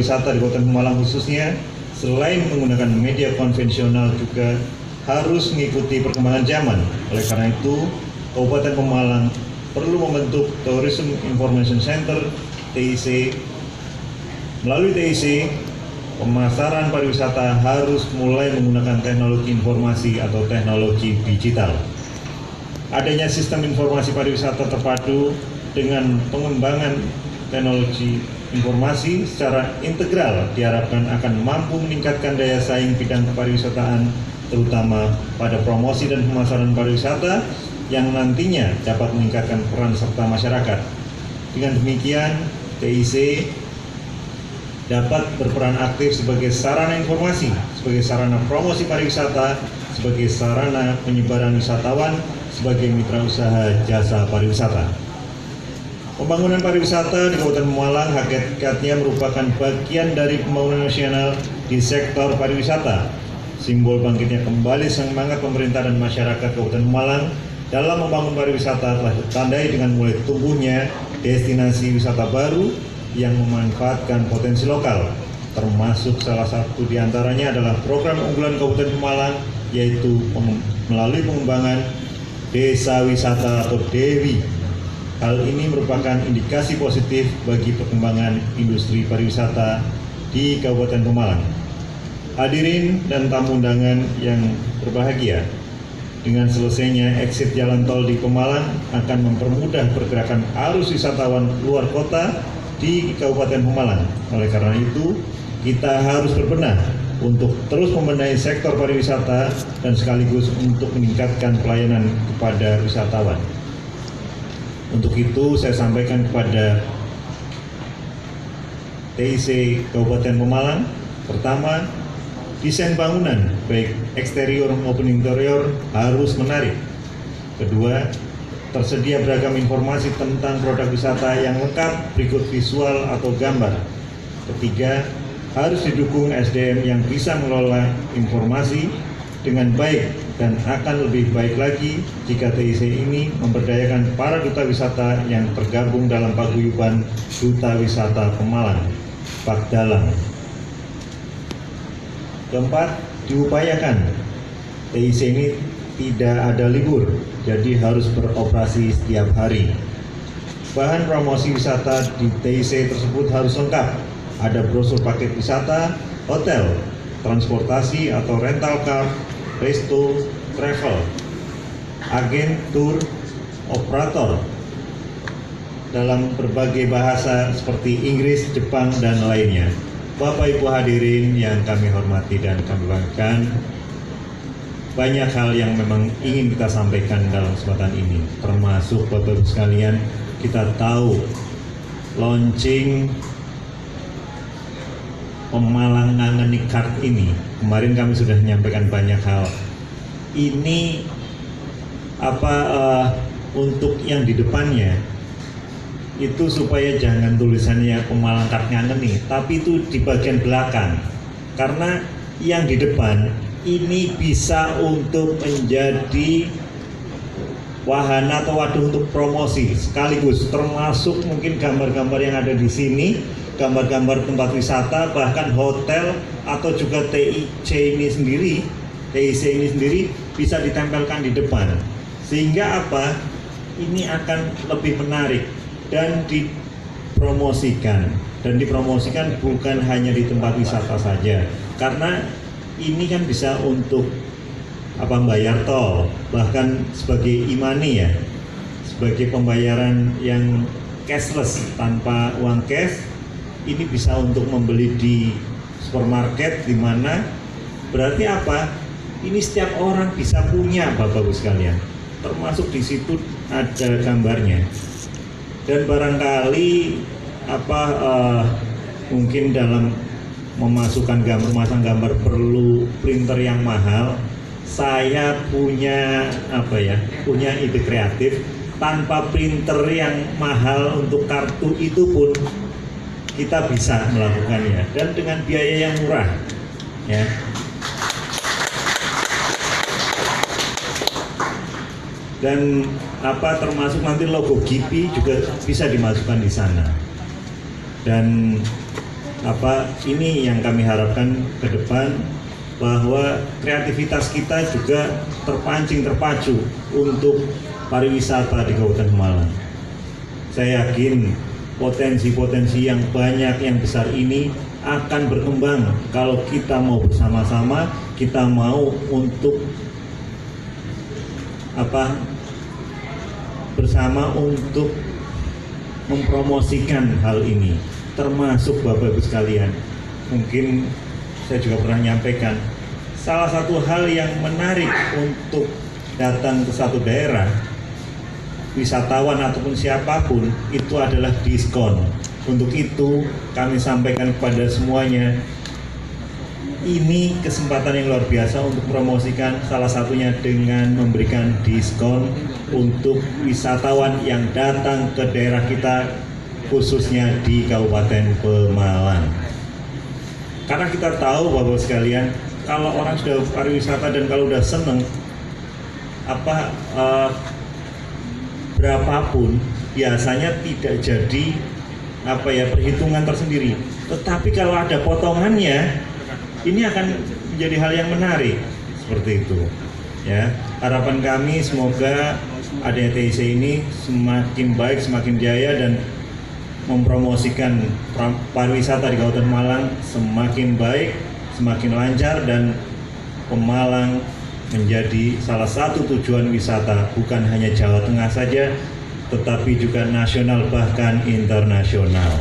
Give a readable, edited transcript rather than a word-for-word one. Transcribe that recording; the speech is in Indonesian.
pariwisata di Kabupaten Pemalang khususnya, selain menggunakan media konvensional juga harus mengikuti perkembangan zaman. Oleh karena itu, Kabupaten Pemalang perlu membentuk Tourism Information Center (TIC). Melalui TIC, pemasaran pariwisata harus mulai menggunakan teknologi informasi atau teknologi digital. Adanya sistem informasi pariwisata terpadu dengan pengembangan teknologi informasi secara integral diharapkan akan mampu meningkatkan daya saing bidang kepariwisataan, terutama pada promosi dan pemasaran pariwisata yang nantinya dapat meningkatkan peran serta masyarakat. Dengan demikian, TIC dapat berperan aktif sebagai sarana informasi, sebagai sarana promosi pariwisata, sebagai sarana penyebaran wisatawan, sebagai mitra usaha jasa pariwisata. Pembangunan pariwisata di Kabupaten Pemalang hakikatnya merupakan bagian dari pembangunan nasional di sektor pariwisata. Simbol bangkitnya kembali semangat pemerintah dan masyarakat Kabupaten Pemalang dalam membangun pariwisata telah ditandai dengan mulai tumbuhnya destinasi wisata baru yang memanfaatkan potensi lokal, termasuk salah satu diantaranya adalah program unggulan Kabupaten Pemalang, yaitu melalui pengembangan Desa Wisata atau DEWI. Hal ini merupakan indikasi positif bagi perkembangan industri pariwisata di Kabupaten Pemalang. Hadirin dan tamu undangan yang berbahagia, dengan selesainya exit jalan tol di Pemalang akan mempermudah pergerakan arus wisatawan luar kota di Kabupaten Pemalang. Oleh karena itu, kita harus berbenah untuk terus membenahi sektor pariwisata dan sekaligus untuk meningkatkan pelayanan kepada wisatawan. Untuk itu, saya sampaikan kepada TIC Kabupaten Pemalang, pertama, desain bangunan baik eksterior maupun interior harus menarik. Kedua, tersedia beragam informasi tentang produk wisata yang lengkap berikut visual atau gambar. Ketiga, harus didukung SDM yang bisa mengelola informasi dengan baik dan akan lebih baik lagi jika TIC ini memberdayakan para duta wisata yang tergabung dalam paguyuban Duta Wisata Pemalang, Pakdalang. Keempat, diupayakan TIC ini tidak ada libur, jadi harus beroperasi setiap hari. Bahan promosi wisata di TIC tersebut harus lengkap. Ada brosur paket wisata, hotel, transportasi atau rental car, resto, travel, agen tour, operator dalam berbagai bahasa seperti Inggris, Jepang, dan lainnya. Bapak Ibu hadirin yang kami hormati dan kami banggakan, banyak hal yang memang ingin kita sampaikan dalam kesempatan ini, termasuk Bapak Ibu sekalian, kita tahu launching Pemalang Ngangeni Card ini, kemarin kami sudah menyampaikan banyak hal. Ini untuk yang di depannya itu supaya jangan tulisannya Pemalang Card Ngangeni, tapi itu di bagian belakang, karena yang di depan ini bisa untuk menjadi wahana atau wadah untuk promosi sekaligus, termasuk mungkin gambar-gambar yang ada di sini, gambar-gambar tempat wisata, bahkan hotel atau juga TIC ini sendiri bisa ditempelkan di depan, sehingga apa? Ini akan lebih menarik dan dipromosikan bukan hanya di tempat wisata saja, karena ini kan bisa untuk bayar tol, bahkan sebagai e-money ya, sebagai pembayaran yang cashless tanpa uang cash. Ini bisa untuk membeli di supermarket, di mana berarti apa? Ini setiap orang bisa punya, Bapak-Ibu sekalian. Termasuk di situ ada gambarnya. Dan barangkali mungkin dalam memasang gambar perlu printer yang mahal. Saya punya punya ide kreatif, tanpa printer yang mahal untuk kartu itu pun kita bisa melakukannya dan dengan biaya yang murah ya. Dan termasuk nanti logo GIPI juga bisa dimasukkan di sana. Dan Ini yang kami harapkan ke depan, bahwa kreativitas kita juga terpacu untuk pariwisata di Kabupaten Pemalang. Saya yakin potensi-potensi yang banyak, yang besar ini akan berkembang kalau kita mau bersama-sama, kita mau untuk bersama untuk mempromosikan hal ini, termasuk Bapak Ibu sekalian. Mungkin saya juga pernah menyampaikan, salah satu hal yang menarik untuk datang ke satu daerah, wisatawan ataupun siapapun, itu adalah diskon. Untuk itu kami sampaikan kepada semuanya, ini kesempatan yang luar biasa untuk promosikan, salah satunya dengan memberikan diskon untuk wisatawan yang datang ke daerah kita, khususnya di Kabupaten Pemalang. Karena kita tahu Bapak sekalian, kalau orang sudah pariwisata dan kalau sudah seneng, berapapun biasanya tidak jadi perhitungan tersendiri. Tetapi kalau ada potongannya, ini akan menjadi hal yang menarik seperti itu. Ya, harapan kami semoga adanya TIC ini semakin baik, semakin jaya, dan mempromosikan pariwisata di Kabupaten Pemalang semakin baik, semakin lancar, dan Pemalang menjadi salah satu tujuan wisata bukan hanya Jawa Tengah saja, tetapi juga nasional bahkan internasional.